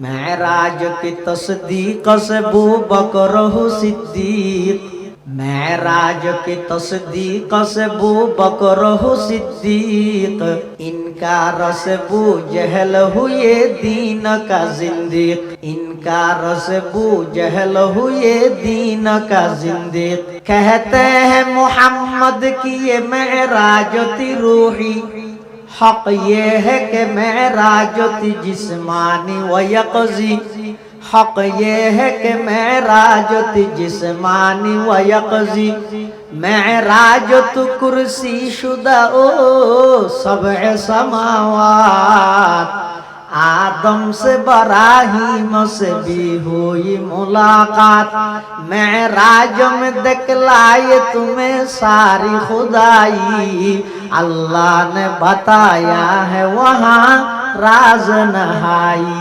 मेराज की तस्दीक से अबू बकर सिद्दीक, मेराज की तस्दीक से अबू बकर सिद्दीक, इनकार से अबू जहल हुए दीन का जिंदीक, इनकार से अबू जहल हुए दीन का जिंदीक। कहते हैं मोहम्मद की ये मेराज थी रूही, हक ये है कि मेराज थी जिस्मानी व यक़ज़ी, हक ये है कि मेराज थी जिस्मानी व यक़ज़ी। मेराज तो कुर्सी शुदा ओ सबअ समावात, आदम से बराहीम से भी हुई मुलाकात। मेराज में दिखलाए तुम्हें सारी खुदाई, अल्लाह ने बताया है वहाँ राज नहाई।